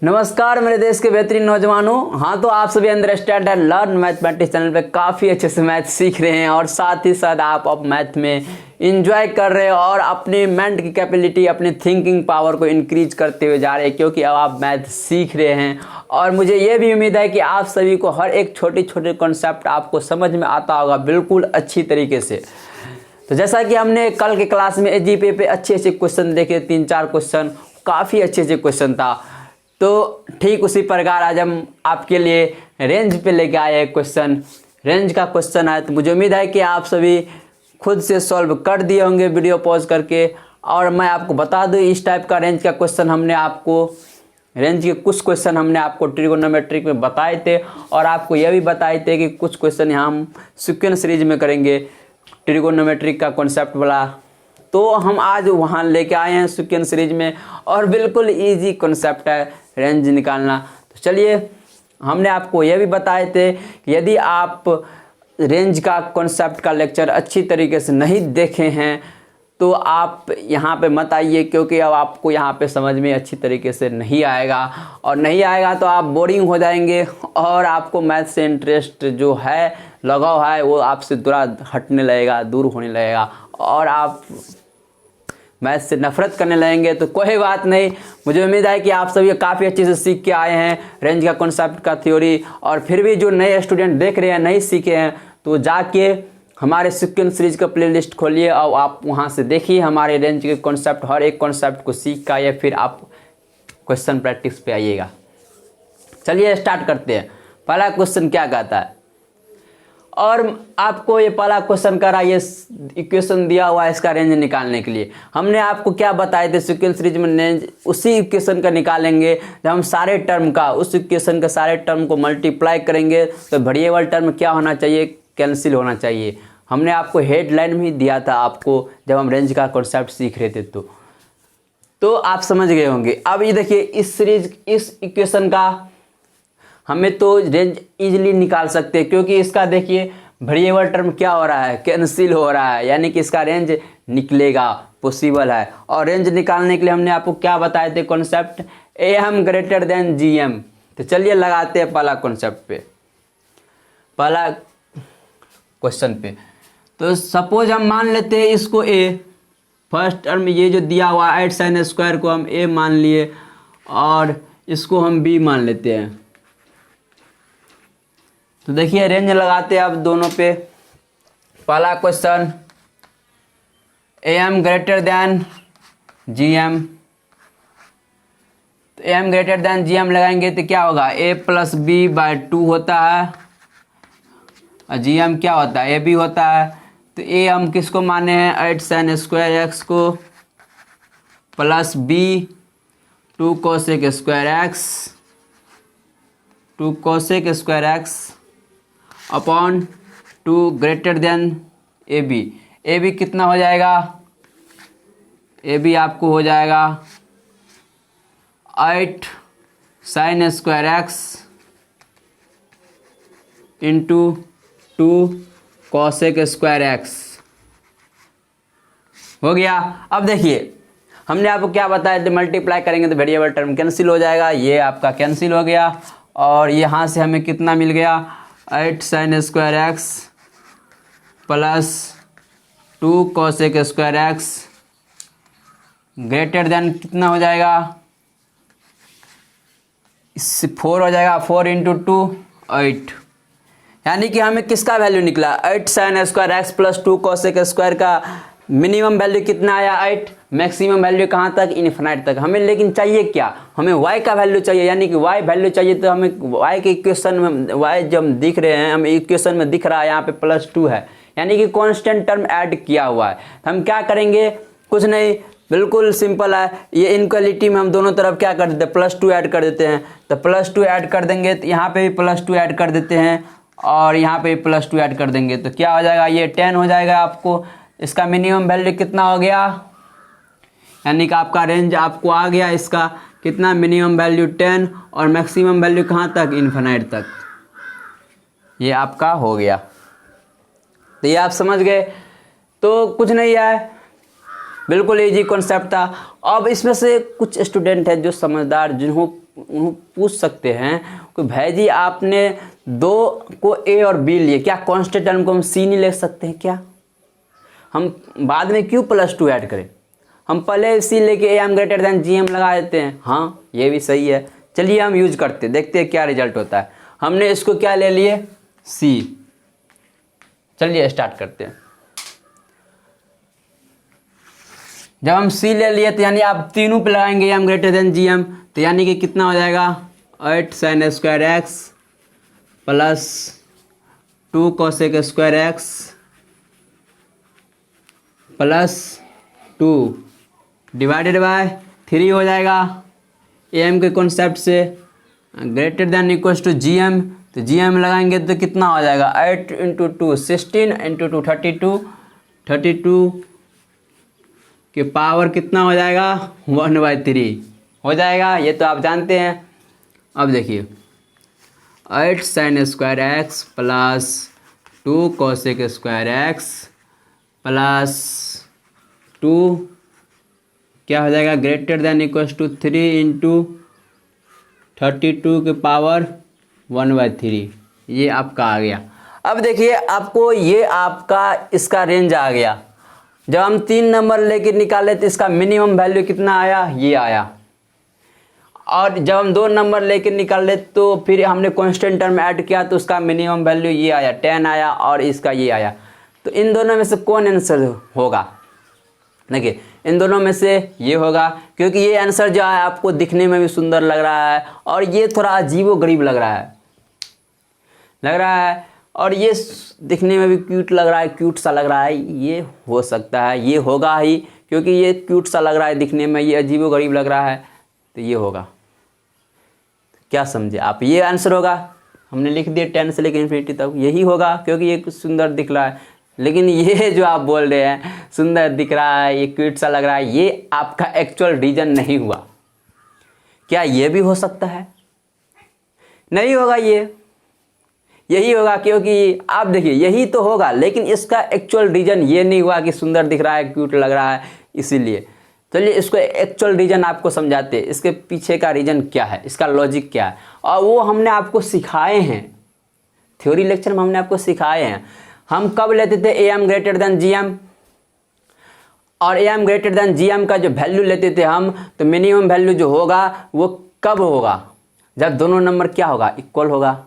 नमस्कार मेरे देश के बेहतरीन नौजवानों। हाँ, तो आप सभी understand and learn mathematics channel पे काफ़ी अच्छे से मैथ सीख रहे हैं और साथ ही साथ आप अब मैथ में इंजॉय कर रहे हैं और अपनी मेंट की कैपेबिलिटी, अपनी थिंकिंग पावर को इंक्रीज करते हुए जा रहे हैं, क्योंकि अब आप मैथ सीख रहे हैं। और मुझे ये भी उम्मीद है कि आप सभी को हर एक छोटे छोटे कॉन्सेप्ट आपको समझ में आता होगा बिल्कुल अच्छी तरीके से। तो जैसा कि हमने कल के क्लास में एजीपीए पे अच्छे अच्छे क्वेश्चन देखे, 3-4 क्वेश्चन, काफ़ी अच्छे अच्छे क्वेश्चन था। तो ठीक उसी प्रकार आज हम आपके लिए रेंज पे लेके आए एक क्वेश्चन। रेंज का क्वेश्चन है, तो मुझे उम्मीद है कि आप सभी खुद से सॉल्व कर दिए होंगे वीडियो पॉज करके। और मैं आपको बता दूं, इस टाइप का रेंज का क्वेश्चन रेंज के कुछ क्वेश्चन हमने आपको ट्रिगोनोमेट्रिक में बताए थे, और आपको यह भी बताए थे कि कुछ क्वेश्चन यहाँ हम सीक्वेंस सीरीज में करेंगे ट्रिगोनोमेट्रिक का कॉन्सेप्ट वाला। तो हम आज वहाँ लेके आए हैं सीक्वेंस सीरीज में, और बिल्कुल इजी कॉन्सेप्ट है रेंज निकालना। तो चलिए, हमने आपको यह भी बताए थे कि यदि आप रेंज का कॉन्सेप्ट का लेक्चर अच्छी तरीके से नहीं देखे हैं तो आप यहाँ पे मत आइए, क्योंकि अब आपको यहाँ पे समझ में अच्छी तरीके से नहीं आएगा, और नहीं आएगा तो आप बोरिंग हो जाएंगे और आपको मैथ से इंटरेस्ट जो है, लगाव है, वो आपसे थोड़ा हटने लगेगा, दूर होने लगेगा, और आप मैथ से नफरत करने लगेंगे। तो कोई बात नहीं, मुझे उम्मीद है कि आप सभी काफ़ी अच्छे से सीख के आए हैं रेंज का कॉन्सेप्ट का थ्योरी। और फिर भी जो नए स्टूडेंट देख रहे हैं, नहीं सीखे हैं, तो जाके हमारे सीक्वेंस सीरीज का प्लेलिस्ट खोलिए और आप वहाँ से देखिए हमारे रेंज के कॉन्सेप्ट, हर एक कॉन्सेप्ट को सीख के आइए, फिर आप क्वेश्चन प्रैक्टिस पे आइएगा। चलिए स्टार्ट करते हैं। पहला क्वेश्चन क्या कहता है, और आपको ये पहला क्वेश्चन करा, ये इक्वेशन दिया हुआ है इसका रेंज निकालने के लिए। हमने आपको क्या बताए थे सीक्वेंस सीरीज में, रेंज उसी इक्वेशन का निकालेंगे जब हम सारे टर्म का, उस इक्वेशन के सारे टर्म को मल्टीप्लाई करेंगे तो वेरिएबल टर्म क्या होना चाहिए, कैंसिल होना चाहिए। हमने आपको हेडलाइन में ही दिया था आपको जब हम रेंज का कॉन्सेप्ट सीख रहे थे, तो आप समझ गए होंगे। अब ये देखिए, इस इक्वेशन का हमें तो रेंज इजीली निकाल सकते हैं, क्योंकि इसका देखिए वेरिएबल टर्म क्या हो रहा है, कैंसिल हो रहा है, यानी कि इसका रेंज निकलेगा, पॉसिबल है। और रेंज निकालने के लिए हमने आपको क्या बताए थे concept, AM greater than GM। तो चलिए लगाते हैं पहला कॉन्सेप्ट पे, पहला क्वेश्चन पे। तो सपोज हम मान लेते हैं इसको A, फर्स्ट टर्म ये जो दिया हुआ 8 sin स्क्वायर को हम A मान लिए, और इसको हम B मान लेते हैं। तो देखिए रेंज लगाते हैं अब दोनों पे। पहला question, AM greater than GM। तो AM ग्रेटर देन GM लगाएंगे तो क्या होगा, A + B/2 होता है, और GM क्या होता है, AB होता है। तो A हम किसको माने हैं, 8 sin स्क्वायर x को, plus B 2 cosec square x, 2 cosec square x upon 2 greater then AB। AB कितना हो जाएगा, AB आपको हो जाएगा 8 sin square x into 2 cosec square x हो गया। अब देखिए हमने आपको क्या बताया थे, मल्टीप्लाई करेंगे तो वेरिएबल टर्म कैंसिल हो जाएगा, ये आपका कैंसिल हो गया। और यहाँ से हमें कितना मिल गया, 8 sin square x plus 2 cosec square x greater than कितना हो जाएगा, इससे 4 हो जाएगा, 4 इंटू 2 8। यानी कि हमें किसका वैल्यू निकला, 8 sin square x plus 2 cosec square का मिनिमम वैल्यू कितना आया, 8। मैक्सिमम वैल्यू कहाँ तक, इन्फिनाइट तक। हमें लेकिन चाहिए क्या, हमें y का वैल्यू चाहिए, यानी कि y वैल्यू चाहिए। तो हमें y के इक्वेशन में, y जब दिख रहे हैं, हमें इक्वेशन में दिख रहा है यहाँ पे +2 है, यानी कि कांस्टेंट टर्म ऐड किया हुआ है। तो हम क्या करेंगे, कुछ नहीं, बिल्कुल सिंपल है। ये इनक्वालिटी में हम दोनों तरफ क्या कर देते हैं, +2 ऐड कर देते हैं। तो +2 ऐड कर देंगे, तो यहाँ पे भी +2 ऐड कर देते हैं, और यहाँ पे +2 ऐड कर देंगे, तो क्या हो जाएगा, ये 10 हो जाएगा। आपको इसका मिनिमम वैल्यू कितना हो गया, यानी कि आपका रेंज आपको आ गया इसका कितना, मिनिमम वैल्यू 10, और मैक्सिमम वैल्यू कहाँ तक, इन्फिनाइट तक। ये आपका हो गया। तो ये आप समझ गए। तो कुछ नहीं है, बिल्कुल इजी कॉन्सेप्ट था। अब इसमें से कुछ स्टूडेंट हैं जो समझदार, पूछ सकते हैं कि भाई जी आपने 2 को ए और बी लिए, क्या कांस्टेंट टर्म को हम सी नहीं ले सकते हैं क्या? हम बाद में क्यों +2 ऐड करें? हम पहले सी लेके A M greater than G M लगा देते हैं। हाँ ये भी सही है, चलिए हम यूज करते हैं, देखते हैं क्या रिजल्ट होता है। हमने इसको क्या ले लिए, सी। चलिए स्टार्ट करते हैं। जब हम सी ले लिए तो यानी आप तीनों पे लगाएंगे M greater than G M, तो यानी कि कितना हो जाएगा 8 sin square x plus 2 cosec square x plus 2 divided by 3 हो जाएगा ए एम के कॉन्सेप्ट से, greater than equals to G M. तो जी एम लगाएंगे तो कितना हो जाएगा 8 × 2 16 × 2 32 के पावर कितना हो जाएगा 1/3 हो जाएगा, ये तो आप जानते हैं। अब देखिए 8 sin square x plus 2 cosec square x plus 2 क्या हो जाएगा ग्रेटर देन इक्वल्स टू 3 × 32 के पावर 1/3, ये आपका आ गया। अब देखिए आपको ये आपका इसका रेंज आ गया। जब हम 3 नंबर लेके निकाले तो इसका मिनिमम वैल्यू कितना आया, ये आया। और जब हम 2 नंबर लेके निकाले तो फिर हमने कांस्टेंट टर्म ऐड किया तो उसका मिनिमम वैल्यू ये आया 10 आया और इसका ये आया। तो इन दोनों में से कौन आंसर होगा? देखिए इन दोनों में से ये होगा, क्योंकि ये आंसर जो है आपको दिखने में भी सुंदर लग रहा है और ये थोड़ा अजीबोगरीब लग रहा है और ये दिखने में भी क्यूट लग रहा है, क्यूट सा लग रहा है। ये हो सकता है, ये होगा ही, क्योंकि ये क्यूट सा लग रहा है दिखने में, ये अजीबोगरीब लग रहा है, तो ये होगा। क्या समझे आप? ये आंसर होगा। हमने लिख दिया 10 से लेकर इन्फिनिटी तक, यही होगा, क्योंकि ये कुछ सुंदर दिख रहा है। लेकिन ये जो आप बोल रहे हैं सुंदर दिख रहा है, ये क्यूट सा लग रहा है, ये आपका एक्चुअल रीजन नहीं हुआ। क्या ये भी हो सकता है? नहीं होगा, यही होगा, क्योंकि आप देखिए यही तो होगा, लेकिन इसका एक्चुअल रीजन ये नहीं हुआ कि सुंदर दिख रहा है, क्यूट लग रहा है, इसीलिए। चलिए इसको एक्चुअल रीजन आपको समझाते हैं, इसके पीछे का रीजन क्या है, इसका लॉजिक क्या है, और वो हमने आपको सिखाए हैं थ्योरी लेक्चर में, हमने आपको सिखाए हैं। हम कब लेते थे A M greater than G M, और A M greater than G M का जो वैल्यू लेते थे हम, तो मिनिमम वैल्यू जो होगा वो कब होगा, जब दोनों नंबर क्या होगा, इक्वल होगा।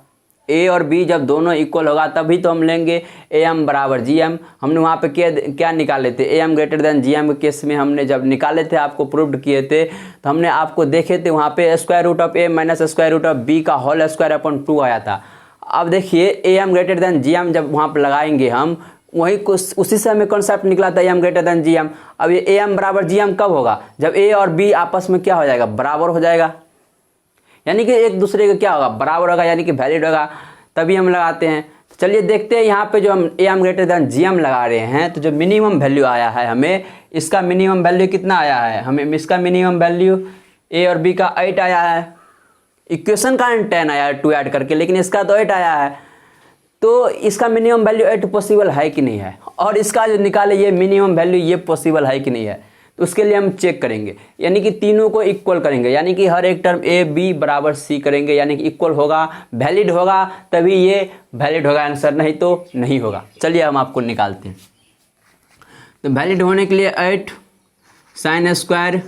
ए और बी जब दोनों इक्वल होगा तभी तो हम लेंगे ए एम बराबर जी एम। हमने वहाँ पे क्या निकाले थे, A M greater than G M के केस में हमने जब निकाले थे, आपको प्रूव्ड किए थे, तो हमने आपको देखे थे वहाँ पे square root of A minus square root of B का होल स्क्वायर अपॉन 2 आया था। अब देखिए A M greater than G M जब वहाँ पर लगाएंगे हम, वही कुछ उसी से हमें कॉन्सेप्ट निकला था A M greater than G M. अब ये ए एम बराबर जी एम कब होगा, जब ए और बी आपस में क्या हो जाएगा, बराबर हो जाएगा, यानी कि एक दूसरे का क्या होगा, बराबर होगा, यानी कि वैलिड होगा, तभी हम लगाते हैं। तो चलिए देखते हैं यहाँ पे जो हम A M greater than G M लगा रहे हैं, तो जो मिनिमम वैल्यू आया है हमें, इसका मिनिमम वैल्यू कितना आया है, हमें इसका मिनिमम वैल्यू ए और बी का 8 आया है, इक्वेशन का 10 आया है 2 ऐड करके, लेकिन इसका तो 8 आया है। तो इसका मिनिमम वैल्यू 8 पॉसिबल है कि नहीं है, और इसका जो निकाले ये मिनिमम वैल्यू ये पॉसिबल है कि नहीं है, तो उसके लिए हम चेक करेंगे, यानी कि तीनों को इक्वल करेंगे, यानी कि हर एक टर्म ए बी बराबर सी करेंगे, यानी कि इक्वल होगा, वैलिड होगा, तभी ये वैलिड होगा आंसर, नहीं तो नहीं होगा। चलिए हम आपको निकालते हैं। तो वैलिड होने के लिए 8 sin स्क्वायर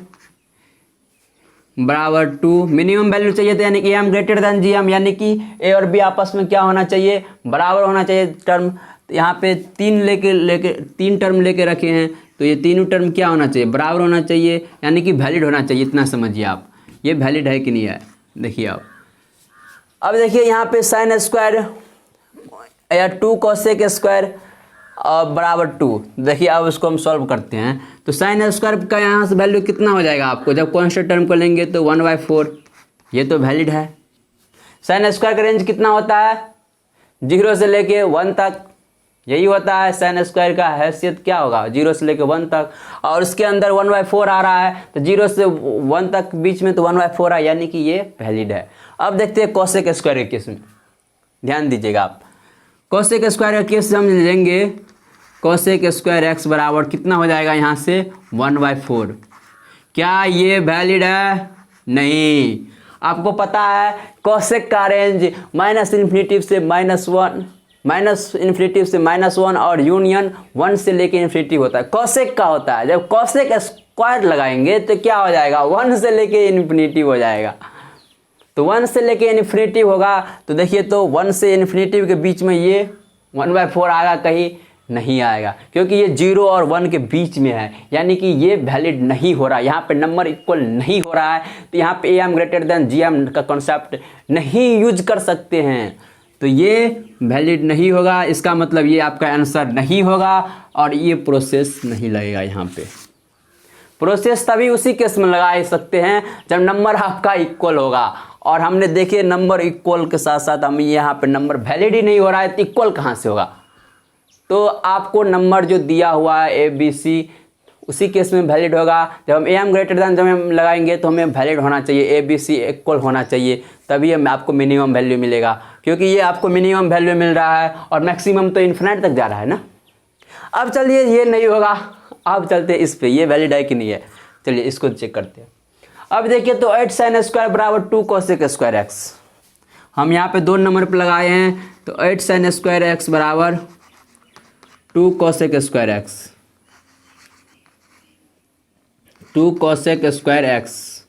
बराबर 2 मिनिमम वैल्यू चाहिए था, यानी कि M greater than G M, यानी कि ए और बी आपस में क्या होना चाहिए, बराबर होना चाहिए टर्म। तो यहाँ पे 3 टर्म लेके रखे हैं, तो ये तीनों टर्म क्या होना चाहिए, बराबर होना चाहिए, यानी कि वैलिड होना चाहिए। इतना समझिए आप, ये वैलिड है कि नहीं है। देखिए आप, अब देखिए यहाँ पे sin स्क्वायर या 2 कोसेक स्क्वायर और बराबर 2। देखिए अब इसको हम सॉल्व करते हैं। तो sin स्क्वायर का यहाँ से वैल्यू कितना हो जाएगा, आपको जब कांस्टेंट टर्म को लेंगे तो 1/4, ये तो वैलिड है। sin स्क्वायर का रेंज कितना होता है, 0 से लेके 1 तक, यही होता है। sin स्क्वायर का हैसियत क्या होगा, 0 से लेके 1 तक, और उसके अंदर 1/4 आ रहा है, तो 0 से 1 तक बीच में तो 1/4 है, यानी कि ये वैलिड है। अब देखते हैं कोसेक स्क्वायर के केस में, ध्यान दीजिएगा आप। कोसेक स्क्वायर का केस हम लेंगे, कोसेक स्क्वायर एक्स बराबर कितना हो जाएगा यहाँ से 1/4। क्या ये वैलिड है, नहीं। आपको पता है कोसेक का रेंज माइनस इन्फिनिटी से -1 और यूनियन 1 से लेके इन्फिनिटी होता है, कोसेक का होता है। जब कोसेक स्क्वायर लगाएंगे तो क्या हो जाएगा, 1 से लेके इन्फिनिटी हो जाएगा। तो 1 से लेके इन्फिनिटी होगा तो देखिए, तो 1 से इन्फिनिटी के बीच में ये 1/4 आएगा, कहीं नहीं आएगा, क्योंकि ये 0 और 1 के बीच में है, यानी कि ये वैलिड नहीं हो रहा है, यहाँ पे नंबर इक्वल नहीं हो रहा है। तो यहाँ पे am ग्रेटर देन gm का कॉन्सेप्ट नहीं यूज कर सकते हैं, तो ये वैलिड नहीं होगा। इसका मतलब ये आपका आंसर नहीं होगा और ये प्रोसेस नहीं लगेगा। यहाँ पे प्रोसेस तभी उसी केस में लगा सकते हैं जब नंबर आपका इक्वल होगा, और हमने देखिए नंबर इक्वल के साथ साथ हम यहाँ पे नंबर वैलिड ही नहीं हो रहा है, तो इक्वल कहाँ से होगा। तो आपको नंबर जो दिया हुआ है ए बी सी, उसी केस में वैलिड होगा। जब हम am ग्रेटर देन जब हम लगाएंगे तो हमें वैलिड होना चाहिए, ए बी सी इक्वल होना चाहिए, तभी हम आपको मिनिमम वैल्यू मिलेगा, क्योंकि ये आपको मिनिमम वैल्यू मिल रहा है और मैक्सिमम तो इन्फिनिट तक जा रहा है ना। अब चलिए, ये नहीं होगा, अब चलते हैं इस पे, ये वैलिड है कि नहीं है, चलिए इसको चेक करते हैं। अब देखिए, तो 8 sin स्क्वायर बराबर 2 कोसेक स्क्वायर एक्स, हम यहाँ पे 2 नंबर पर लगाए हैं, तो 8 sin स्क्वायर एक्स बराबर 2 cosec square x, 2 cosec square x,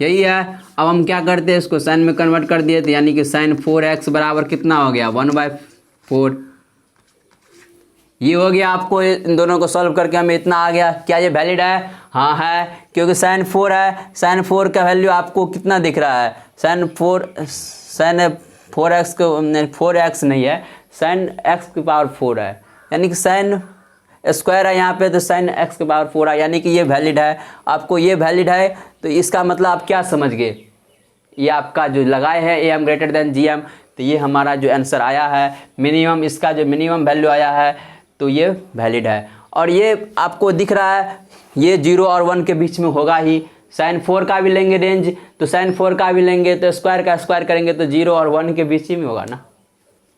यही है। अब हम क्या करते हैं, इसको साइन में कन्वर्ट कर दिए, तो यानी कि साइन 4x बराबर कितना हो गया, 1/4। ये हो गया। आपको इन दोनों को सॉल्व करके हमें इतना आ गया। क्या ये वैलिड है? हाँ है, क्योंकि साइन 4 है। साइन 4 का वैल्यू आपको कितना दिख रहा है, साइन 4x को 4x नहीं है, साइन x की पावर 4 है, यानी कि साइन स्क्वायर है यहाँ पे, तो साइन x की पावर 4 है, यानी कि ये वैलिड है। आपको ये वैलिड है, तो इसका मतलब आप क्या समझ गए, ये आपका जो लगाए है am ग्रेटर देन gm, तो ये हमारा जो आंसर आया है मिनिमम, इसका जो मिनिमम वैल्यू आया है, तो ये वैलिड है। और ये आपको दिख रहा है ये 0 और 1 के बीच में होगा ही। साइन 4 का भी लेंगे रेंज, तो साइन 4 का भी लेंगे, तो स्क्वायर का स्क्वायर करेंगे तो 0 और 1 के बीच ही में होगा ना,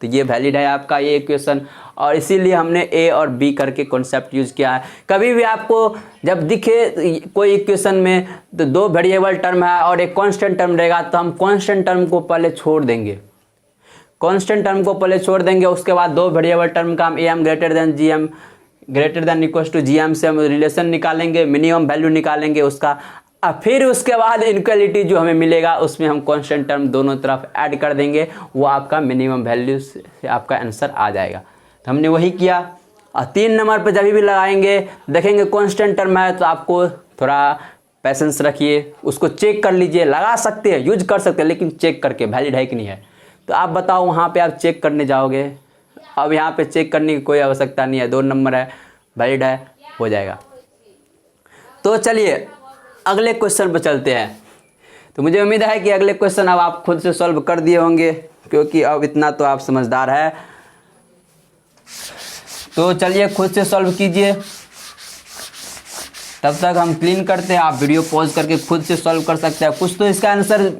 तो ये वैलिड है आपका ये इक्वेशन। और इसीलिए हमने ए और बी करके कॉन्सेप्ट यूज़ किया है। कभी भी आपको जब दिखे कोई इक्वेशन में तो 2 वेरिएबल टर्म है और एक कांस्टेंट टर्म रहेगा, तो हम कांस्टेंट टर्म को पहले छोड़ देंगे, कांस्टेंट टर्म को पहले छोड़ देंगे, उसके बाद 2 वेरिएबल टर्म का हम am greater than gm greater than equal to gm से हम रिलेशन निकालेंगे, मिनिमम वैल्यू निकालेंगे उसका, और फिर उसके बाद इनक्वलिटी जो हमें मिलेगा उसमें हम कांस्टेंट टर्म दोनों तरफ ऐड कर देंगे, वो आपका मिनिमम वैल्यू से आपका आंसर आ जाएगा। तो हमने वही किया। और 3 नंबर पर जब भी लगाएंगे देखेंगे कांस्टेंट टर्म है, तो आपको थोड़ा पेशेंस रखिए, उसको चेक कर लीजिए, लगा सकते हैं, यूज कर सकते हैं, लेकिन चेक करके वैलिड है कि नहीं है। तो आप बताओ, वहाँ पे आप चेक करने जाओगे, अब यहाँ पे चेक करने की कोई आवश्यकता नहीं है, 2 नंबर है, वैलिड है, हो जाएगा। तो चलिए अगले क्वेश्चन पर चलते हैं। तो मुझे उम्मीद है कि अगले क्वेश्चन अब आप खुद से सॉल्व कर दिए होंगे, क्योंकि अब इतना तो आप समझदार है। तो चलिए खुद से सॉल्व कीजिए, तब तक हम क्लीन करते हैं। आप वीडियो पॉज करके खुद से सॉल्व कर सकते हैं। कुछ तो इसका आंसर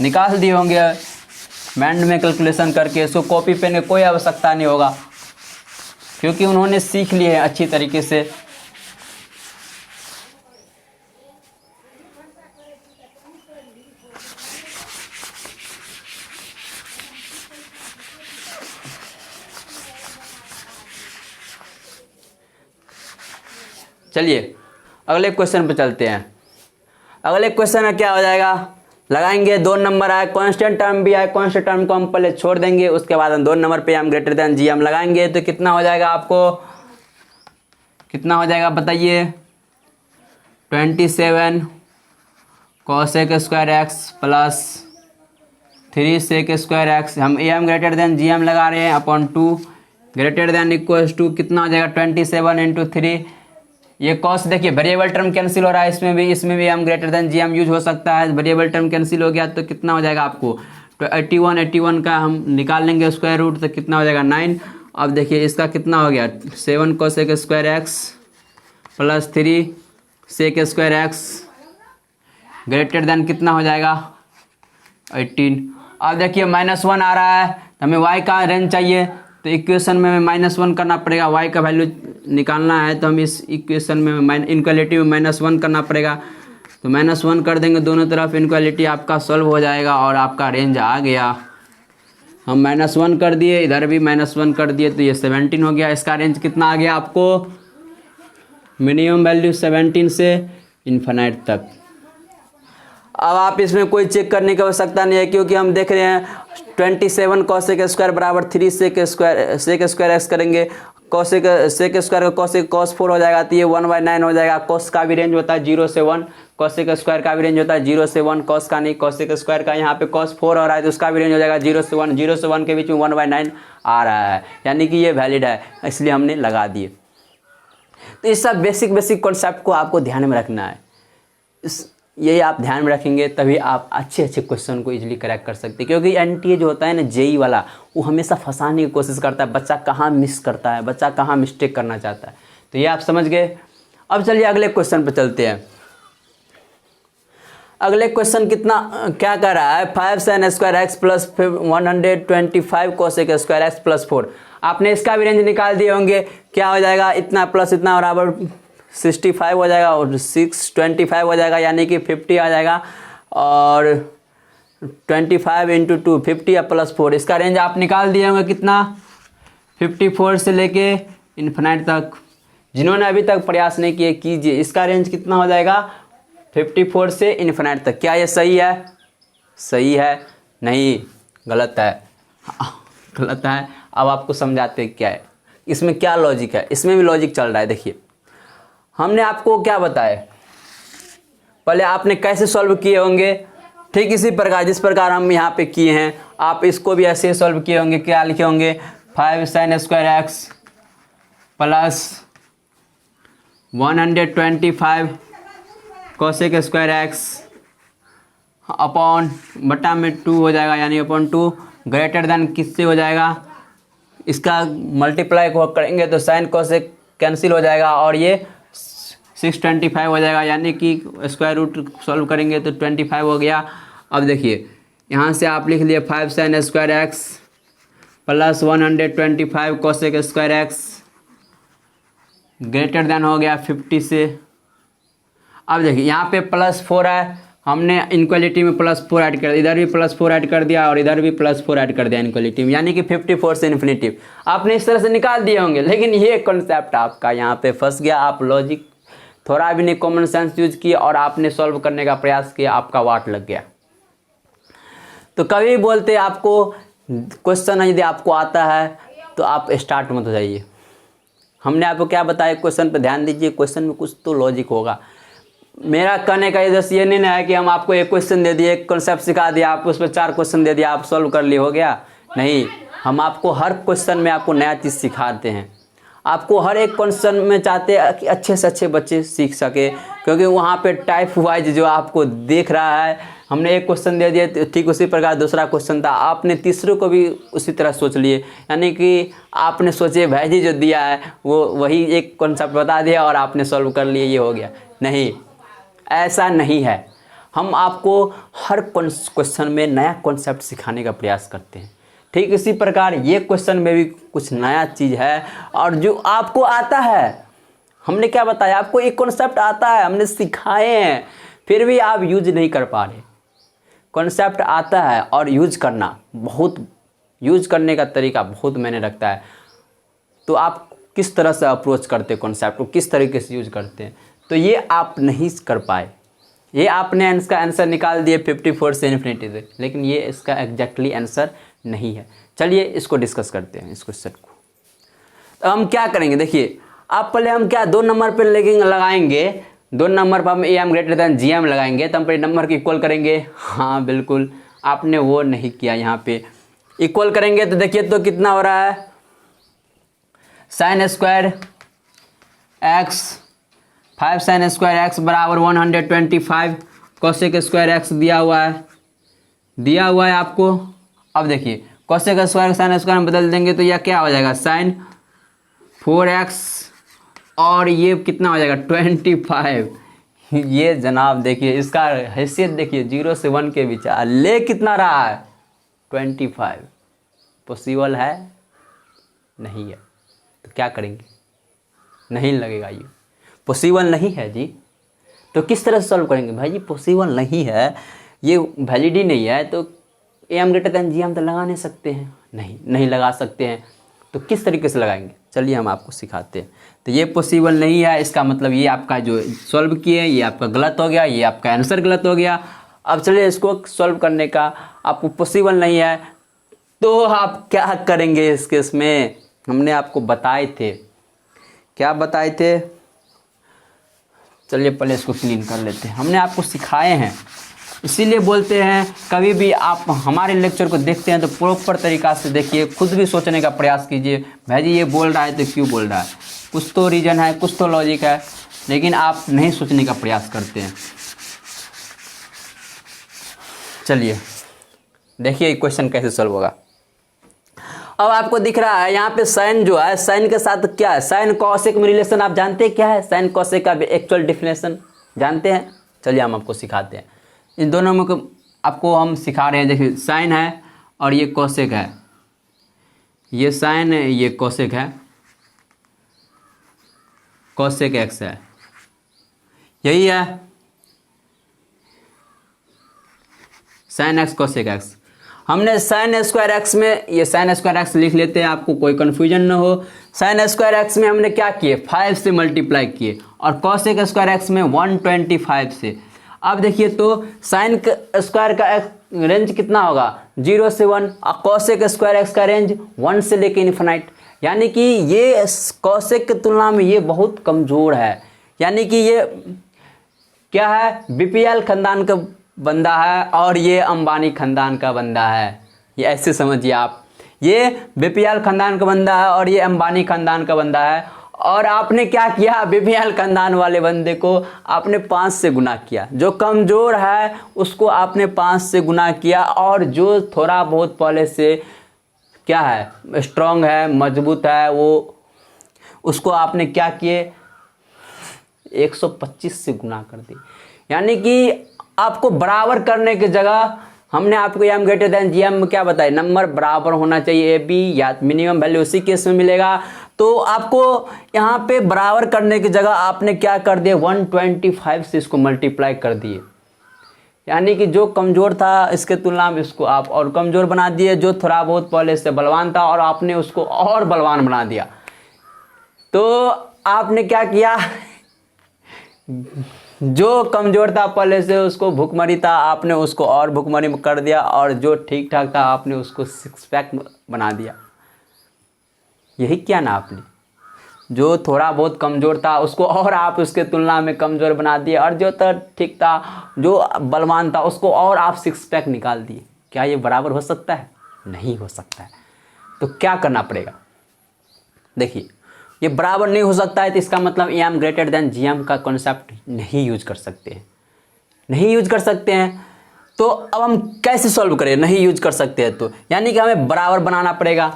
निकाल दिए होंगे माइंड में कैलकुलेशन करके, इसको कॉपी पेन की कोई आवश्यकता नहीं होगा, क्योंकि उन्होंने सीख लिए हैं अच्छी तरीके से। चलिए अगले क्वेश्चन पे चलते हैं। अगले क्वेश्चन में क्या हो जाएगा, लगाएंगे 2 नंबर आए, कांस्टेंट टर्म भी आए, कांस्टेंट टर्म को हम पहले छोड़ देंगे, उसके बाद हम 2 नंबर पे हम ग्रेटर देन gm लगाएंगे, तो कितना हो जाएगा, आपको कितना हो जाएगा बताइए, 27 cosec square x plus 3 sec square x. हम am ग्रेटर देन gm लगा रहे हैं upon 2 greater than equals to कितना हो जाएगा, 27 इंटू 3। ये कॉस देखिए वेरिएबल टर्म कैंसिल हो रहा है, इसमें भी हम ग्रेटर देन gm यूज हो सकता है। वेरिएबल टर्म कैंसिल हो गया तो कितना हो जाएगा आपको, तो 81 का हम निकाल लेंगे स्क्वायर रूट, तो कितना हो जाएगा 9। अब देखिए इसका कितना हो गया, 7 cosec square x plus 3 sec square x greater than कितना हो जाएगा 18। अब देखिए -1 आ रहा है, तो हमें y का रेंज चाहिए, तो इक्वेशन में हमें -1 करना पड़ेगा, y का वैल्यू निकालना है, तो हम इस इक्वेशन में इनक्वलिटी में -1 करना पड़ेगा। तो -1 कर देंगे दोनों तरफ, इनक्वालिटी आपका सॉल्व हो जाएगा और आपका रेंज आ गया। हम -1 कर दिए, इधर भी -1 कर दिए, तो ये 17 हो गया। इसका रेंज कितना आ गया आपको? मिनिमम वैल्यू 17 से इन्फिनाइट तक। अब आप इसमें कोई चेक करने की आवश्यकता नहीं है, क्योंकि हम देख रहे हैं 27 कॉसेक स्क्वायर बराबर 3 सेक स्क्वायर एक्स करेंगे, कॉसेक सेक स्क्वायर का कॉसेक कॉस 4 हो जाएगा, तो ये 1/9 हो जाएगा। कॉस का भी रेंज होता है 0 से 1, कॉसेक स्क्वायर का भी रेंज होता है 0 से 1, कॉस का नहीं, कॉसेक स्क्वायर का यहाँ पे कॉस 4 हो रहा है, तो उसका भी रेंज हो जाएगा 0 से 1, 0 से 1 के बीच में 1/9 आ रहा है, यानी कि ये वैलिड है, इसलिए हमने लगा दिए। तो इस सब बेसिक कॉन्सेप्ट को आपको ध्यान में रखना है। यही आप ध्यान में रखेंगे तभी आप अच्छे क्वेश्चन को इजीली क्रैक कर सकते हैं, क्योंकि एनटीए जो होता है ना, जेई वाला, वो हमेशा फंसाने की कोशिश करता है, बच्चा कहाँ मिस करता है, बच्चा कहाँ मिस्टेक करना चाहता है। तो ये आप समझ गए। अब चलिए अगले क्वेश्चन पर चलते हैं। अगले क्वेश्चन क्या कर रहा है? 5 sin square x plus 125 cosec square x plus 4। आपने इसका भी रेंज निकाल दिए होंगे, क्या हो जाएगा? इतना प्लस इतना बराबर 65 हो जाएगा और 625 हो जाएगा, यानी कि 50 आ जाएगा, और 25 × 2 50 या प्लस 4। इसका रेंज आप निकाल दिए होंगे कितना? 54 से लेके इन्फिनाइट तक। जिन्होंने अभी तक प्रयास नहीं किए, कीजिए। इसका रेंज कितना हो जाएगा? 54 से इन्फिनाइट तक। क्या ये सही है? सही है? नहीं, गलत है। गलत है। अब आपको समझाते हैं क्या है इसमें, क्या लॉजिक है। इसमें भी लॉजिक चल रहा है। देखिए, हमने आपको क्या बताया, पहले आपने कैसे सॉल्व किए होंगे, ठीक इसी प्रकार जिस प्रकार हम यहाँ पे किए हैं, आप इसको भी ऐसे सॉल्व किए होंगे। क्या लिखे होंगे? 5 sin square x plus 125 cosec square x upon बटा में 2 हो जाएगा, यानी अपॉन 2 ग्रेटर देन किससे हो जाएगा? इसका मल्टीप्लाई करेंगे तो साइन कोसेक कैंसिल हो जाएगा, और ये 625 हो जाएगा, यानी कि स्क्वायर रूट सॉल्व करेंगे तो 25 हो गया। अब देखिए, यहाँ से आप लिख लिए 5 sin square x plus 125 cosec square x greater then हो गया 50 से। अब देखिए, यहाँ पे +4 है, हमने इनक्वालिटी में +4 ऐड कर दिया, इधर भी +4 ऐड कर दिया और इधर भी +4 ऐड कर दिया इनक्वालिटी में, यानी कि 54 से इन्फिनिटी। आपने इस तरह से निकाल दिए होंगे, लेकिन ये कॉन्सेप्ट आपका यहाँ पे फंस गया। आप लॉजिक थोड़ा भी नहीं, कॉमन सेंस यूज किया और आपने सॉल्व करने का प्रयास किया, आपका वाट लग गया। तो कभी बोलते आपको क्वेश्चन यदि आपको आता है तो आप स्टार्ट मत हो जाइए। हमने आपको क्या बताया? क्वेश्चन पर ध्यान दीजिए, क्वेश्चन में कुछ तो लॉजिक होगा। मेरा कहने का उद्देश्य ये नहीं है कि हम आपको एक क्वेश्चन दे दिए, एक कॉन्सेप्ट सिखा दिया, आप उस पर 4 क्वेश्चन दे दिया, आप सॉल्व कर लिए, हो गया। नहीं, हम आपको हर क्वेश्चन में आपको नया चीज़ सिखाते हैं। आपको हर एक क्वेश्चन में चाहते हैं कि अच्छे से अच्छे बच्चे सीख सके, क्योंकि वहाँ पे टाइप वाइज जो आपको देख रहा है, हमने एक क्वेश्चन दे दिया, ठीक उसी प्रकार दूसरा क्वेश्चन था, आपने तीसरे को भी उसी तरह सोच लिए, यानी कि आपने सोचे भाई जो दिया है वो वही एक कॉन्सेप्ट बता दिया और आपने सॉल्व कर लिए, ये हो गया। नहीं, ऐसा नहीं है। हम आपको हर क्वेश्चन में नया कॉन्सेप्ट सिखाने का प्रयास करते हैं। ठीक इसी प्रकार ये क्वेश्चन में भी कुछ नया चीज़ है, और जो आपको आता है, हमने क्या बताया आपको, एक कॉन्सेप्ट आता है, हमने सिखाए हैं, फिर भी आप यूज नहीं कर पा रहे। कॉन्सेप्ट आता है और यूज करने का तरीका बहुत मैंने रखता है। तो आप किस तरह से अप्रोच करते हैं कॉन्सेप्ट को, किस तरीके से यूज करते हैं, तो ये आप नहीं कर पाए। ये आपने इसका आंसर निकाल दिए 54 से इन्फिनिटी से, लेकिन ये इसका एग्जैक्टली आंसर नहीं है। चलिए इसको डिस्कस करते हैं, इस क्वेश्चन को। तो हम क्या करेंगे, देखिए, आप पहले हम क्या 2 नंबर पे लगाएंगे, 2 नंबर पर हम AM ग्रेटर देन GM लगाएंगे, तो हम पहले नंबर को इक्वल करेंगे। हाँ बिल्कुल, आपने वो नहीं किया। यहाँ पे इक्वल करेंगे तो देखिए तो कितना हो रहा है, sign square x 5 sin square x बराबर 125 कोसेक स्क्वायर एक्स दिया हुआ है आपको। अब देखिए, कोसेक स्क्वायर साइन स्क्वायर में बदल देंगे तो यह क्या हो जाएगा, साइन 4x, और ये कितना हो जाएगा 25। ये जनाब देखिए, इसका हैसियत देखिए, 0 से 1 के बीच ले कितना रहा है 25। पॉसिबल है? नहीं है। तो क्या करेंगे, नहीं लगेगा, ये पॉसिबल नहीं है जी। तो किस तरह से सॉल्व करेंगे? भाई जी पॉसिबल नहीं है, ये वैलिड ही नहीं है, तो एम ग्रेटर देन जी हम तो लगा नहीं सकते हैं, नहीं लगा सकते हैं। तो किस तरीके से लगाएंगे, चलिए हम आपको सिखाते हैं। तो ये पॉसिबल नहीं है, इसका मतलब ये आपका जो सॉल्व किए ये आपका गलत हो गया, ये आपका आंसर गलत हो गया। अब चलिए इसको सॉल्व करने का, आपको पॉसिबल नहीं है तो आप क्या करेंगे इस केस में? हमने आपको बताए थे, क्या बताए थे? चलिए पहले इसको क्लीन कर लेते हैं। हमने आपको सिखाए हैं, इसीलिए बोलते हैं कभी भी आप हमारे लेक्चर को देखते हैं तो प्रॉपर तरीक़ा से देखिए, खुद भी सोचने का प्रयास कीजिए। भाई जी ये बोल रहा है तो क्यों बोल रहा है, कुछ तो रीज़न है, कुछ तो लॉजिक है, लेकिन आप नहीं सोचने का प्रयास करते हैं। चलिए देखिए क्वेश्चन कैसे सॉल्व होगा। अब आपको दिख रहा है यहाँ पे साइन जो है, साइन के साथ क्या है, साइन कॉसेक में रिलेशन आप जानते हैं क्या है? साइन कॉसेक का एक्चुअल डिफिनेशन जानते हैं? चलिए हम आपको सिखाते हैं। इन दोनों में आपको हम सिखा रहे हैं। देखिए साइन है और ये कॉसेक है, ये साइन है, ये कॉसेक है, कॉसेक एक्स है, यही है साइन एक्स कॉसेक एक्स। हमने साइन स्क्वायर एक्स में ये साइन स्क्वायर एक्स लिख लेते हैं, आपको कोई कन्फ्यूजन ना हो। साइन स्क्वायर एक्स में हमने क्या किए, 5 से मल्टीप्लाई किए, और कॉसेक स्क्वायर एक्स में 125 से। अब देखिए तो साइन स्क्वायर का रेंज कितना होगा, 0 से 1, और कॉसेक स्क्वायर एक्स का रेंज 1 से लेके इन्फिनाइट, यानी कि ये कॉसेक की तुलना में ये बहुत कमज़ोर है। यानी कि ये क्या है, बीपीएल खानदान का बंदा है और ये अंबानी खानदान का बंदा है। ये ऐसे समझिए आप, ये बीपीएल खानदान का बंदा है और ये अंबानी खानदान का बंदा है। और आपने क्या किया, बीपीएल खानदान वाले बंदे को आपने 5 से गुना किया, जो कमज़ोर है उसको आपने 5 से गुना किया, और जो थोड़ा बहुत पहले से क्या है, स्ट्रांग है, मजबूत है, वो उसको आपने क्या किए, 125 से गुना कर दी। यानी कि आपको बराबर करने की जगह हमने आपको M greater than G M में क्या बताया, नंबर बराबर होना चाहिए, ए बी या मिनिमम वैल्यू उसी केस में मिलेगा। तो आपको यहाँ पे बराबर करने की जगह आपने क्या कर दिया, 125 से इसको मल्टीप्लाई कर दिए। यानी कि जो कमज़ोर था इसके तुलना में इसको आप और कमज़ोर बना दिए, जो थोड़ा बहुत पहले से बलवान था और आपने उसको और बलवान बना दिया। तो आपने क्या किया, जो कमज़ोर था पहले से उसको भूखमरी था, आपने उसको और भूखमरी कर दिया, और जो ठीक ठाक था आपने उसको 6 पैक बना दिया। यही किया ना आपने, जो थोड़ा बहुत कमज़ोर था उसको और आप उसके तुलना में कमज़ोर बना दिए, और जो तो ठीक था, जो बलवान था उसको और आप 6 पैक निकाल दिए। क्या ये बराबर हो सकता है? नहीं हो सकता है। तो क्या करना पड़ेगा, देखिए ये बराबर नहीं हो सकता है, तो इसका मतलब M greater than G M का कॉन्सेप्ट नहीं यूज कर सकते हैं, नहीं यूज कर सकते हैं। तो अब हम कैसे सॉल्व करें, नहीं यूज कर सकते हैं तो यानी कि हमें बराबर बनाना पड़ेगा,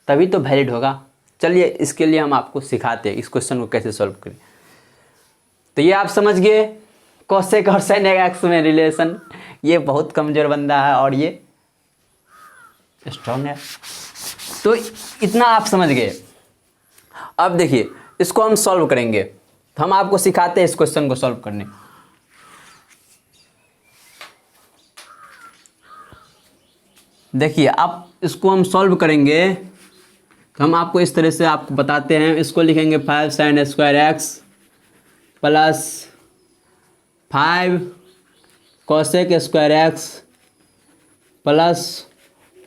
तभी तो वैलिड होगा। चलिए इसके लिए हम आपको सिखाते हैं इस क्वेश्चन को कैसे सॉल्व करें। तो ये आप समझ गए कॉसेक और साइन एक्स में रिलेशन, ये बहुत कमज़ोर बंदा है और ये स्ट्रॉन्ग है, तो इतना आप समझ गए। अब देखिए इसको हम सॉल्व करेंगे, तो हम आपको सिखाते हैं इस क्वेश्चन को सॉल्व करने। देखिए अब इसको हम सॉल्व करेंगे तो हम आपको इस तरह से आपको बताते हैं। इसको लिखेंगे 5 sine square x plus 5 cosec square x plus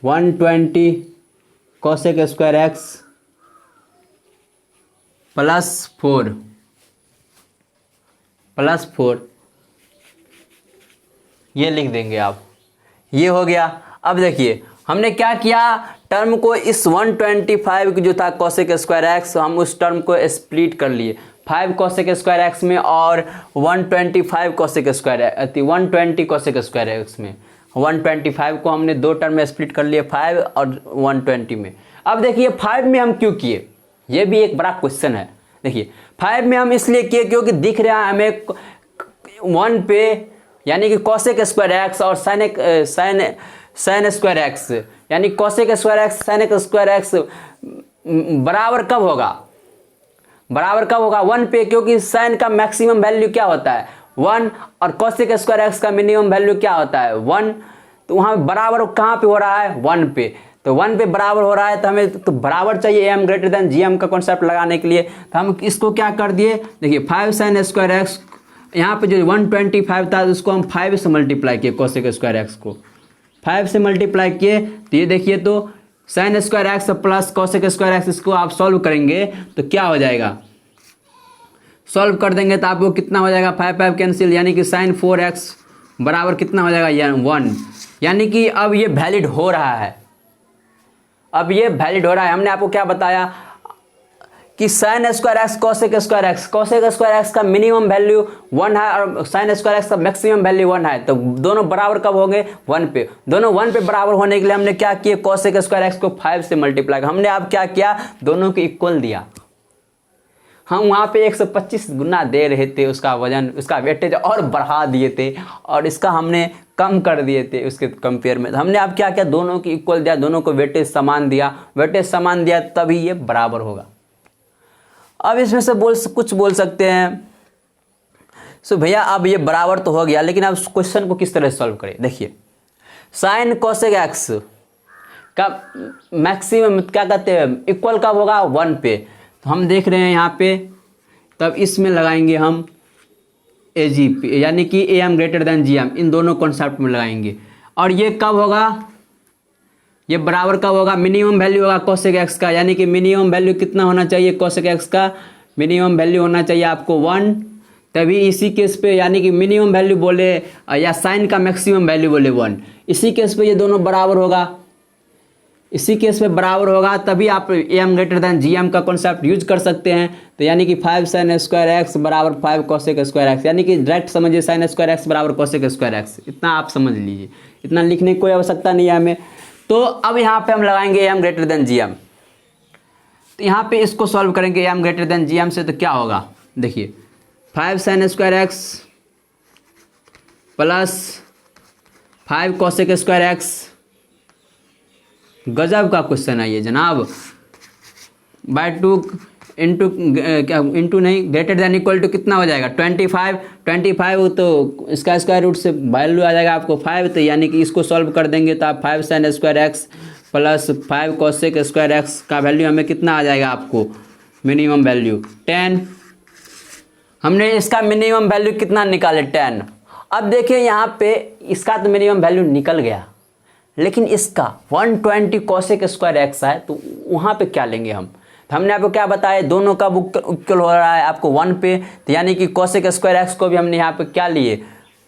120 cosec square x plus 4 ये लिख देंगे आप, ये हो गया। अब देखिए हमने क्या किया, टर्म को इस 125 जो था कॉसेक स्क्वायर एक्स, हम उस टर्म को स्प्लिट कर लिए 5 कॉसेक स्क्वायर एक्स में और 125 cosec square 120 cosec square x में। 125 को हमने दो टर्म में स्प्लिट कर लिए, 5 और 120 में। अब देखिए 5 में हम क्यों किए, ये भी एक बड़ा क्वेश्चन है। देखिए 5 में हम इसलिए किए क्योंकि दिख रहा है हमें 1 पे, यानी कि कॉसेक स्क्वायर एक्स और साइन स्क्वायर एक्स, यानी cosec square x sign square x बराबर कब होगा, बराबर कब होगा 1 पे, क्योंकि साइन का मैक्सिमम वैल्यू क्या होता है 1 और कोसेक स्क्वायर एक्स का मिनिमम वैल्यू क्या होता है 1। तो वहाँ बराबर कहाँ पे हो रहा है 1 पे, तो 1 पे बराबर हो रहा है तो हमें तो बराबर चाहिए M greater than G M का कॉन्सेप्ट लगाने के लिए। तो हम इसको क्या कर दिए, देखिए 5 साइन स्क्वायर एक्स, यहाँ पे जो 125 था उसको हम 5 से मल्टीप्लाई किए, कोसेक स्क्वायर एक्स को 5 से मल्टीप्लाई किए, तो ये देखिए तो sign square x plus cosec square x, इसको आप सॉल्व करेंगे तो क्या हो जाएगा, सॉल्व कर देंगे तो आपको कितना हो जाएगा 5 5 कैंसिल, यानी कि साइन 4x बराबर कितना हो जाएगा 1। यानी कि अब ये वैलिड हो रहा है, अब ये वैलिड हो रहा है। हमने आपको क्या बताया कि sign square x cosec square x, cosec square x का मिनिमम वैल्यू 1 है और साइन स्क्वायर एक्स का मैक्सिमम वैल्यू 1 है, तो दोनों बराबर कब होंगे 1 पे। दोनों 1 पे बराबर होने के लिए हमने क्या किया, कोसेक स्क्वायर एक्स को 5 से मल्टीप्लाई, हमने अब क्या किया दोनों को इक्वल दिया। हम वहाँ पे 125 गुना दे रहे थे, उसका वजन उसका वेटेज और बढ़ा दिए थे और इसका हमने कम कर दिए थे उसके कंपेयर में। हमने अब क्या किया, दोनों की इक्वल दिया, दोनों को वेटेज समान दिया, वेटेज समान दिया तभी ये बराबर होगा। अब इसमें से कुछ बोल सकते हैं सो भैया अब ये बराबर तो हो गया, लेकिन अब क्वेश्चन को किस तरह सॉल्व करें। देखिए साइन कोसेक एक्स का मैक्सिमम क्या कहते हैं इक्वल कब होगा 1 पे, तो हम देख रहे हैं यहाँ पे, तब इसमें लगाएंगे हम ए जी पी, यानी कि A M greater than G M, इन दोनों कॉन्सेप्ट में लगाएंगे। और ये कब होगा, ये बराबर कब होगा, मिनिमम वैल्यू होगा कोसेक एक्स का, यानी कि मिनिमम वैल्यू कितना होना चाहिए कोसेक एक्स का, मिनिमम वैल्यू होना चाहिए आपको 1। तभी इसी केस पे, यानी कि मिनिमम वैल्यू बोले या साइन का मैक्सिमम वैल्यू बोले 1, इसी केस पे ये दोनों बराबर होगा, इसी केस में बराबर होगा, तभी आप A M greater than G M का कॉन्सेप्ट यूज कर सकते हैं। तो यानी कि 5 साइन स्क्वायर एक्स बराबर 5 कोसेक स्क्वायर एक्स, यानी कि डायरेक्ट समझिए साइन स्क्वायर एक्स बराबर कोसेक स्क्वायर एक्स, इतना आप समझ लीजिए, इतना लिखने की कोई आवश्यकता नहीं है हमें। तो अब यहाँ पे हम लगाएंगे A M greater than G M, तो यहाँ पे इसको सॉल्व करेंगे A M greater than G M से, तो क्या होगा देखिए 5 sine square x plus 5 cosec square x, गजब का क्वेश्चन है ये जनाब, बाय 2 इंटू क्या इंटू नहीं ग्रेटर देन इक्वल टू कितना हो जाएगा 25, तो इसका स्क्वायर रूट से वैल्यू आ जाएगा आपको 5, तो यानी कि इसको सॉल्व कर देंगे तो आप 5 sine square x plus 5 cosec square x का वैल्यू हमें कितना आ जाएगा आपको मिनिमम वैल्यू 10। हमने इसका मिनिमम वैल्यू कितना निकाले 10। अब देखिए यहाँ पे इसका तो मिनिमम वैल्यू निकल गया, लेकिन इसका 120 कोसेक स्क्वायर एक्स है, तो वहाँ पे क्या लेंगे हम, तो हमने आपको क्या बताया दोनों का इक्वल हो रहा है आपको 1 पे, तो यानी कि कोसेक स्क्वायर एक्स को भी हमने यहाँ पे क्या लिए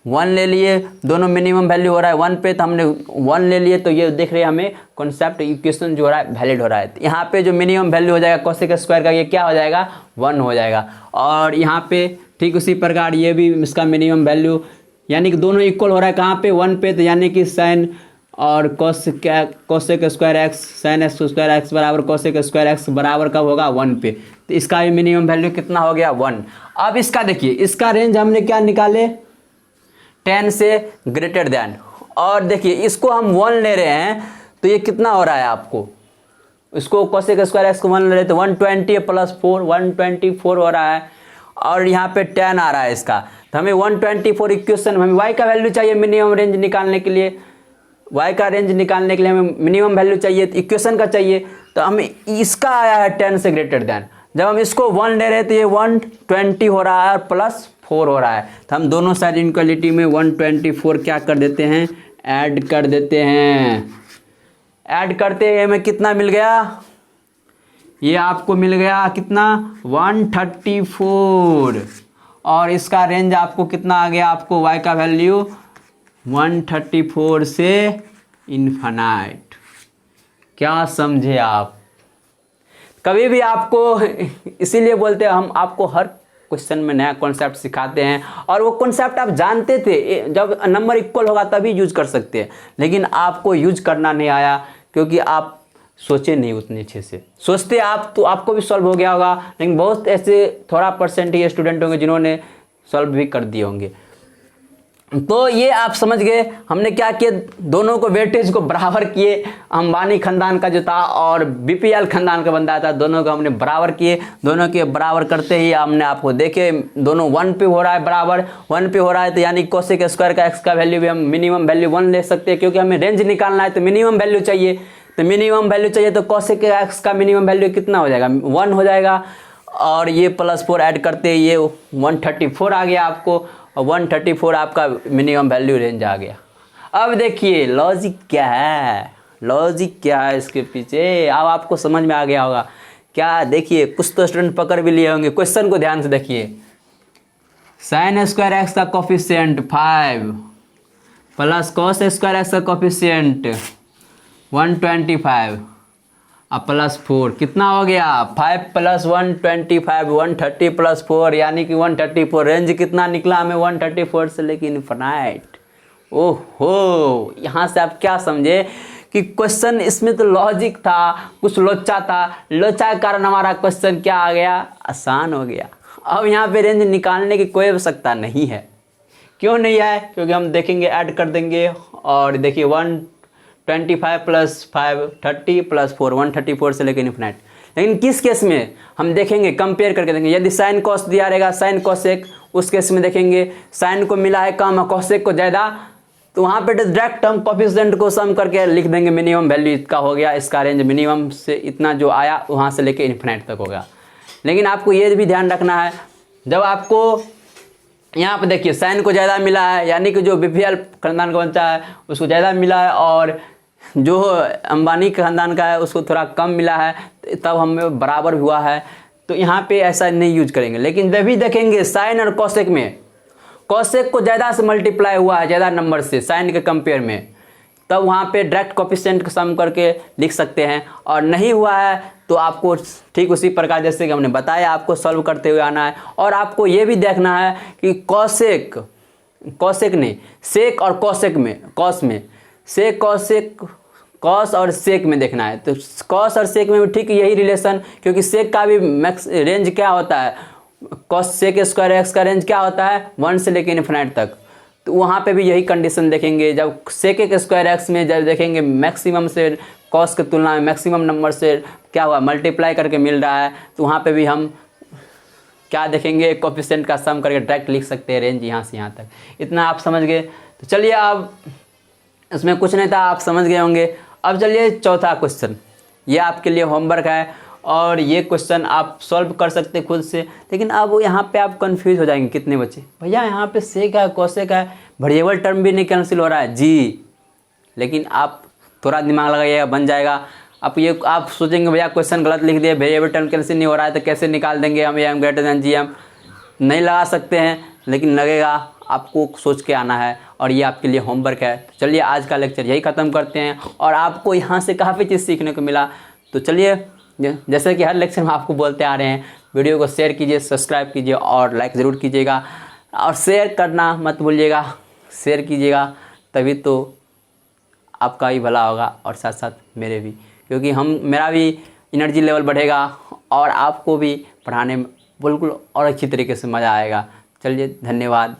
1 ले लिए, दोनों मिनिमम वैल्यू हो रहा है 1 पे, तो हमने 1 ले लिए, तो ये देख रहे हैं हमें कॉन्सेप्ट इक्वेशन जो हो रहा है वैलिड हो रहा है। तो यहाँ पे जो मिनिमम वैल्यू हो जाएगा कोसेक स्क्वायर का ये क्या हो जाएगा 1 हो जाएगा, और यहाँ पे ठीक उसी प्रकार ये भी इसका मिनिमम वैल्यू, यानी कि दोनों इक्वल हो रहा है कहाँ पे 1 पे, तो यानी कि साइन और cosec square x sine x square x बराबर कोसेक स्क्वायर एक्स बराबर कब होगा 1 पे, तो इसका भी मिनिमम वैल्यू कितना हो गया 1। अब इसका देखिए इसका रेंज हमने क्या निकाले 10 से ग्रेटर देन, और देखिए इसको हम 1 ले रहे हैं तो ये कितना हो रहा है आपको, इसको कोसेक स्क्वायर एक्स को 1 ले रहे तो 120 प्लस 4 124 हो रहा है, और यहाँ पे 10 आ रहा है इसका, तो हमें 124 इक्वेशन, हमें y का वैल्यू चाहिए मिनिमम रेंज निकालने के लिए, y का रेंज निकालने के लिए हमें मिनिमम वैल्यू चाहिए, इक्वेशन का चाहिए, तो हमें इसका आया है 10 से ग्रेटर देन। जब हम इसको 1 ले रहे हैं तो ये 120 हो रहा है और प्लस 4 हो रहा है, तो हम दोनों साइड इनक्वालिटी में 124 क्या कर देते हैं ऐड कर देते हैं, ऐड करते हमें कितना मिल गया, ये आपको मिल गया कितना 134, और इसका रेंज आपको कितना आ गया, आपको y का वैल्यू 134 से इन्फिनाइट। क्या समझे आप, कभी भी आपको इसीलिए बोलते हैं हम आपको हर क्वेश्चन में नया कॉन्सेप्ट सिखाते हैं, और वो कॉन्सेप्ट आप जानते थे, जब नंबर इक्वल होगा तभी यूज कर सकते हैं, लेकिन आपको यूज करना नहीं आया क्योंकि आप सोचे नहीं उतने अच्छे से, सोचते आप तो आपको भी सॉल्व हो गया होगा, लेकिन बहुत ऐसे थोड़ा % ही स्टूडेंट होंगे जिन्होंने सॉल्व भी कर दिए होंगे। तो ये आप समझ गए हमने क्या किया, दोनों को वेटेज को बराबर किए। अंबानी खानदान का जो था और बीपीएल खानदान का बंदा था, दोनों को हमने बराबर किए। दोनों के बराबर करते ही हमने आपको देखे दोनों 1 पे हो रहा है, बराबर 1 पे हो रहा है। तो यानी कोसेक स्क्वायर का एक्स का वैल्यू भी हम मिनिमम वैल्यू 1 ले सकते हैं, क्योंकि हमें रेंज निकालना है तो मिनिमम वैल्यू चाहिए। तो मिनिमम वैल्यू चाहिए तो कोसेक एक्स का मिनिमम वैल्यू कितना हो जाएगा, 1 हो जाएगा। और ये +4 ऐड करते ही ये 134 आ गया आपको, और 134 आपका मिनिमम वैल्यू रेंज आ गया। अब देखिए लॉजिक क्या है, लॉजिक क्या है इसके पीछे, अब आपको समझ में आ गया होगा क्या। देखिए कुछ तो स्टूडेंट पकड़ भी लिए होंगे, क्वेश्चन को ध्यान से देखिए। साइन स्क्वायर एक्स का coefficient 5 plus cos square x का कोफिशिएंट 125 अब +4 कितना हो गया, 5 + 125 130 + 4 यानी कि 134। रेंज कितना निकला हमें, 134 से लेकिन इनफिनाइट। ओहो, यहाँ से आप क्या समझे कि क्वेश्चन इसमें तो लॉजिक था, कुछ लोचा था, लोचा के कारण हमारा क्वेश्चन क्या आ गया, आसान हो गया। अब यहाँ पे रेंज निकालने की कोई आवश्यकता नहीं है। क्यों नहीं है, क्योंकि हम देखेंगे ऐड कर देंगे और देखिए 125 + 5 30 + 4 134 से लेकर इन्फिनाइट। लेकिन किस केस में हम देखेंगे, कंपेयर करके देखेंगे। यदि साइन कॉस दिया रहेगा साइन कॉसेक, उस केस में देखेंगे साइन को मिला है कम और कॉसेक को ज़्यादा, तो वहाँ पे डायरेक्ट हम कोफिशिएंट को सम करके लिख देंगे मिनिमम वैल्यू इसका हो गया, इसका रेंज मिनिमम से इतना जो आया वहाँ से लेकर इन्फिनाइट तक होगा। लेकिन आपको ये भी ध्यान रखना है, जब आपको यहाँ पे देखिए साइन को ज़्यादा मिला है, यानी कि जो बीपीएल खानदान का बच्चा है उसको ज़्यादा मिला है, और जो अंबानी खानदान का है उसको थोड़ा कम मिला है, तब हमें बराबर हुआ है। तो यहाँ पे ऐसा नहीं यूज करेंगे। लेकिन जब भी देखेंगे साइन और कॉसेक में, कॉसेक को ज़्यादा से मल्टीप्लाई हुआ है ज़्यादा नंबर से साइन के कंपेयर में, तब वहाँ पे डायरेक्ट कोफिशिएंट को सम करके लिख सकते हैं। और नहीं हुआ है तो आपको ठीक उसी प्रकार जैसे कि हमने बताया आपको सॉल्व करते हुए आना है। और आपको ये भी देखना है कि कॉसेक नहीं सेक और कॉसेक में, कॉस में सेक कॉसेक, कॉस और सेक में देखना है। तो कॉस और सेक में भी ठीक यही रिलेशन, क्योंकि सेक का भी मैक्स रेंज क्या होता है, कॉस सेक स्क्वायर एक्स का रेंज क्या होता है 1 से लेकर इन्फिनाइट तक। तो वहाँ पे भी यही कंडीशन देखेंगे। जब सेक स्क्वायर एक्स में जब देखेंगे मैक्सिमम से कॉस की तुलना में मैक्सिमम नंबर से क्या हुआ मल्टीप्लाई करके मिल रहा है, तो वहाँ पे भी हम क्या देखेंगे कोफिशिएंट का सम करके डायरेक्ट लिख सकते हैं रेंज यहाँ से यहाँ तक। इतना आप समझ गए। तो चलिए अब इसमें कुछ नहीं था, आप समझ गए होंगे। अब चलिए चौथा क्वेश्चन, ये आपके लिए होमवर्क है और ये क्वेश्चन आप सॉल्व कर सकते खुद से। लेकिन अब यहाँ पे आप कंफ्यूज हो जाएंगे, कितने बचे भैया, यहाँ पे सेक है कॉसेक है, वेरिएबल टर्म भी नहीं कैंसिल हो रहा है जी। लेकिन आप थोड़ा दिमाग लगाइएगा, बन जाएगा। आप सोचेंगे भैया क्वेश्चन गलत लिख दिए, वेरिएबल टर्म कैंसिल नहीं हो रहा है तो कैसे निकाल देंगे हम M greater than G M. नहीं लगा सकते हैं, लेकिन लगेगा, आपको सोच के आना है और ये आपके लिए होमवर्क है। तो चलिए आज का लेक्चर यही ख़त्म करते हैं और आपको यहाँ से काफ़ी चीज़ सीखने को मिला। तो चलिए जैसे कि हर लेक्चर में आपको बोलते आ रहे हैं, वीडियो को शेयर कीजिए, सब्सक्राइब कीजिए और लाइक ज़रूर कीजिएगा। और शेयर करना मत भूलिएगा, शेयर कीजिएगा, तभी तो आपका भी भला होगा और साथ साथ मेरे भी, क्योंकि मेरा भी एनर्जी लेवल बढ़ेगा और आपको भी पढ़ाने में बिल्कुल और अच्छी तरीके से मज़ा आएगा। चलिए धन्यवाद।